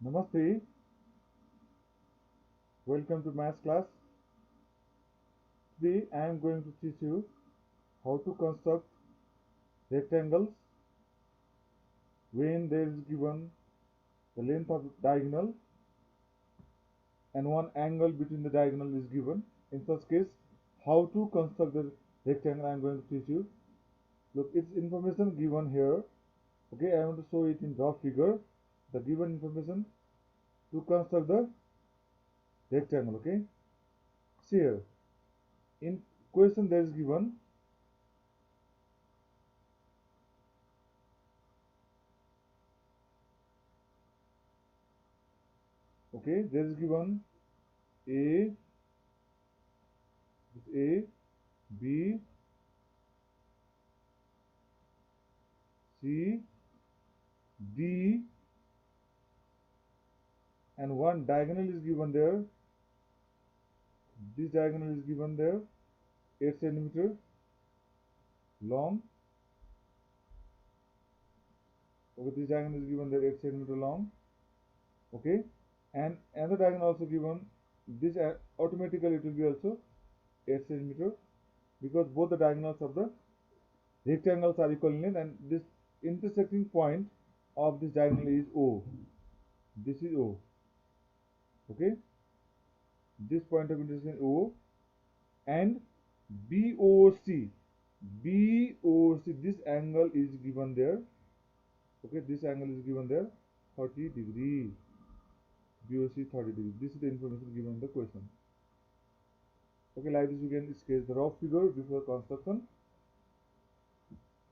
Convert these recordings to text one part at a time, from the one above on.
Namaste, welcome to maths class. Today I am going to teach you how to construct rectangles when there is given the length of diagonal and one angle between the diagonal is given. In such case, how to construct the rectangle I am going to teach you. Look, it's information given here. Okay, I want to show it in raw figure. The given information to construct the rectangle. Okay, see here. In question there is given. Okay, there is given A, A, B, C, D, and one diagonal is given there. This diagonal is given there, 8 centimeter long. Okay, this diagonal is given there, 8 centimeter long. Okay, and another diagonal also given. This automatically it will be also 8 centimeter because both the diagonals of the rectangles are equal in length, and this intersecting point of this diagonal is O. This is O. Okay, this point of intersection O and BOC. BOC, this angle is given there. Okay, this angle is given there 30 degree. BOC 30 degree. This is the information given in the question. Okay, like this you can sketch the rough figure before construction.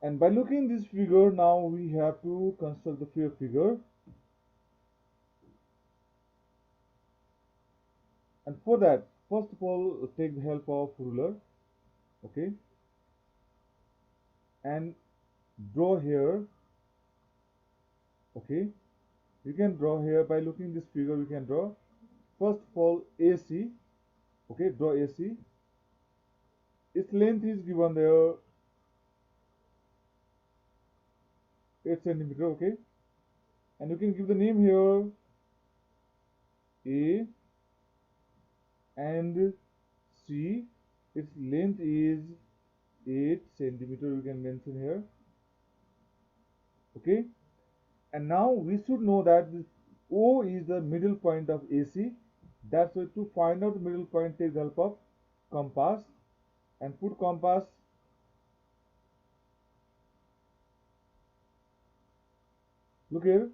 And by looking this figure, now we have to construct the fair figure. And for that, first of all, take the help of ruler. Okay, and draw here. Okay, you can draw here by looking this figure. We can draw first of all AC. Okay, draw AC. Its length is given there 8 centimeter. Okay, and you can give the name here A and C. Its length is 8 centimeter. You can mention here. Okay, and now we should know that this O is the middle point of AC. That's why to find out the middle point, take the help of compass and put compass. Look here.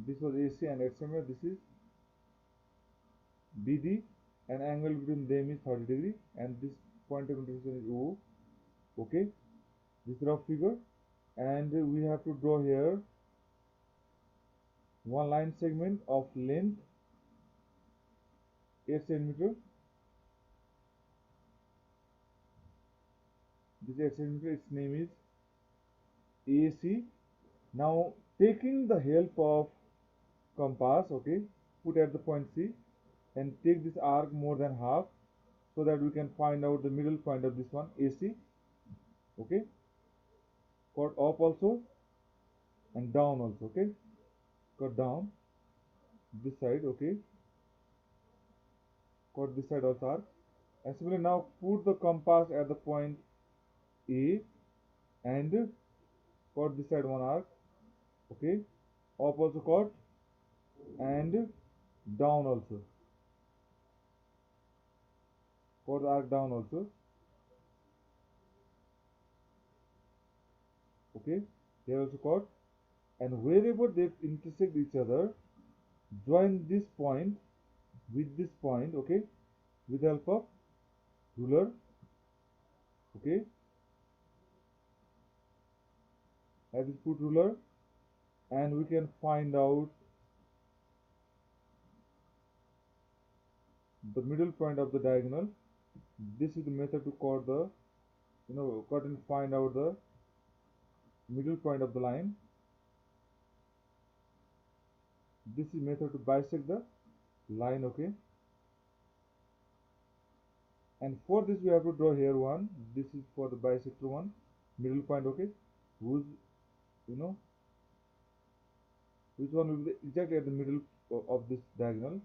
This was AC and etc. This is BD, and angle between them is 30 degree, and this point of intersection is O. Okay, this rough figure, and we have to draw here one line segment of length 8 centimeter. This 8 centimeter, its name is AC. Now taking the help of compass, okay, put at the point C and take this arc more than half so that we can find out the middle point of this one AC. Okay, cut up also and down also. Okay, cut down this side. Okay, cut this side also arc, and similarly now put the compass at the point A and cut this side one arc. Okay, up also cut and down also, cut the arc down also. Okay, here also cut, and wherever they intersect each other, join this point with this point. Okay, with the help of ruler. Okay, I will put ruler, and we can find out the middle point of the diagonal. This is the method to cut the, cut and find out the middle point of the line. This is method to bisect the line. Okay, And for this we have to draw here one. This is for the bisector one, middle point. Okay, whose, you know, which one will be exactly at the middle of this diagonal.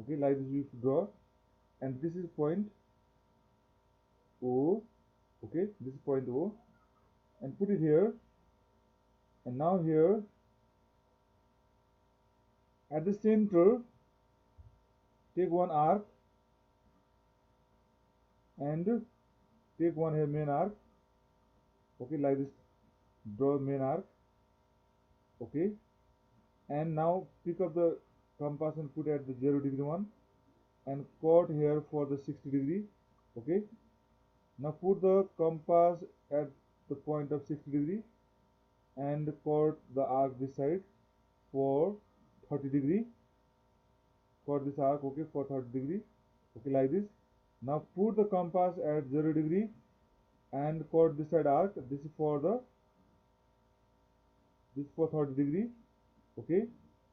Okay, like this we draw, and this is point O. Okay, this is point O, and put it here. And now here at the center, take one arc and take one here main arc. Okay, like this, draw main arc. Okay, and now pick up the compass and put at the 0 degree one, and chord here for the 60 degree. Okay, now put the compass at the point of 60 degree and chord the arc this side for 30 degree. Chord this arc, okay, for 30 degree. Okay, like this. Now put the compass at 0 degree and chord this side arc. This is for the, this for 30 degree. Okay,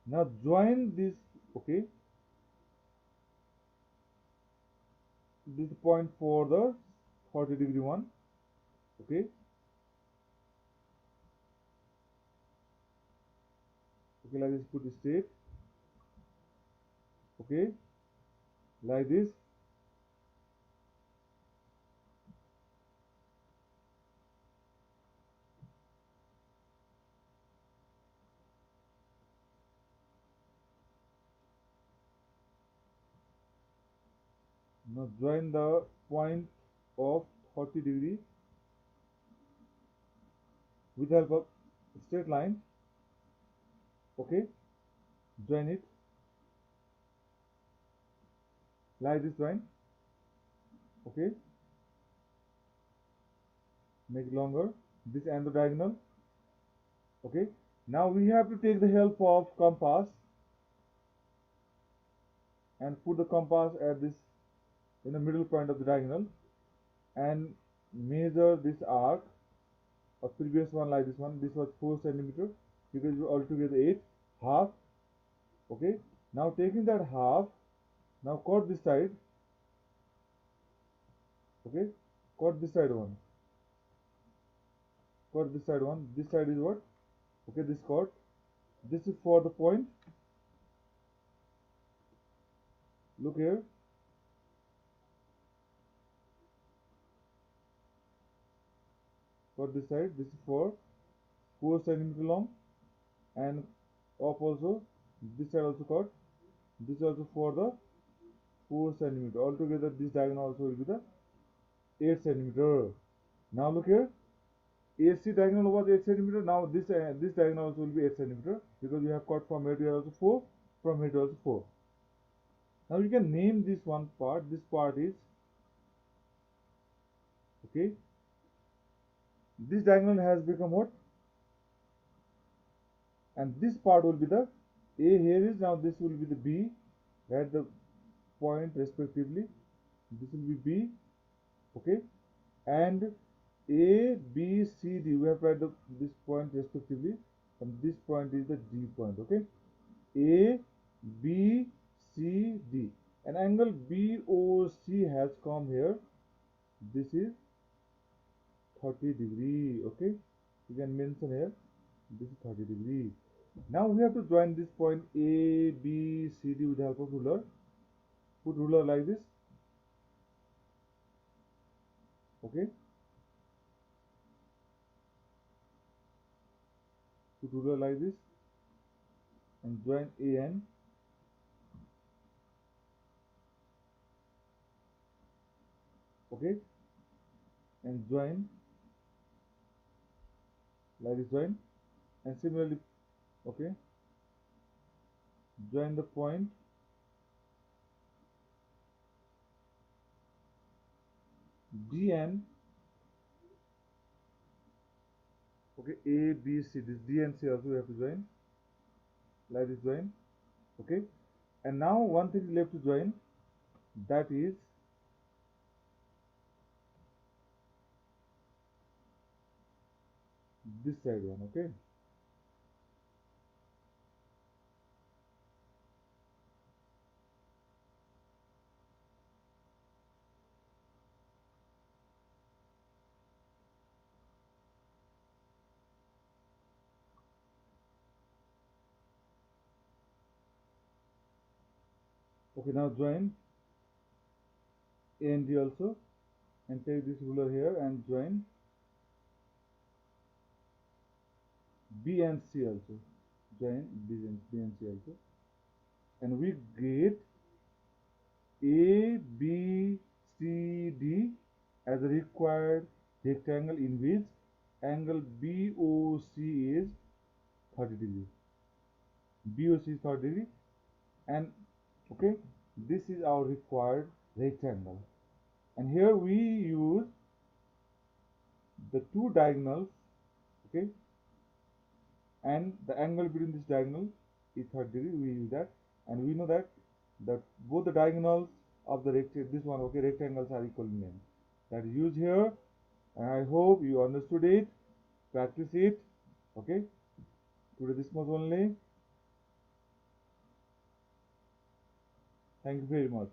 now join this. Okay, this point for the 30 degree one. Okay, okay, like this, put it straight. Okay, like this. Now join the point of 30 degree with the help of straight line. Okay, join it like this, join. Okay, make it longer, this and the diagonal. Okay, now we have to take the help of compass and put the compass at this, in the middle point of the diagonal, and measure this arc of previous one. Like this one, this was 4 centimeter, because we altogether 8, half. Okay, now taking that half, now cut this side. Okay, cut this side one, cut this side one. This side is what? Okay, this cut, this is for the point. Look here, cut this side. This is for 4 centimeter long, and up also, this side also cut. This is also for the 4 centimeter. Altogether this diagonal also will be the 8 centimeter. Now look here, AC diagonal was 8 centimeter. Now this diagonal also will be 8 centimeter, because we have cut from here to here also 4, from here to also 4. Now you can name this one part. This part is, okay, this diagonal has become what? And this part will be the A here is, now this will be the B, at the point respectively. This will be B. Okay, and A, B, C, D, we have to write this point respectively, and this point is the D point. Okay, A, B, C, D. An angle BOC has come here. This is 30 degree. Okay, you can mention here, this is 30 degree. Now we have to join this point A, B, C, D with the help of ruler. Put ruler like this. Okay, put ruler like this and join AN. Okay, and join like this, join. And similarly, okay, join the point DN. Okay, A, B, C, this D and C also we have to join like this, join. Okay, and now one thing left to join, that is this side one. Okay, Okay, now join A and D also, and take this ruler here and join B and C also. Join B and C also, and we get A, B, C, D as a required rectangle in which angle BOC is 30 degree. BOC is 30 degree, and okay, this is our required rectangle. And here we use the two diagonals, okay, and the angle between this diagonal is 30 degree. We use that, and we know that both the diagonals of the rectangles are equal in length. That is used here, and I hope you understood it. Practice it. Okay, today this much only. Thank you very much.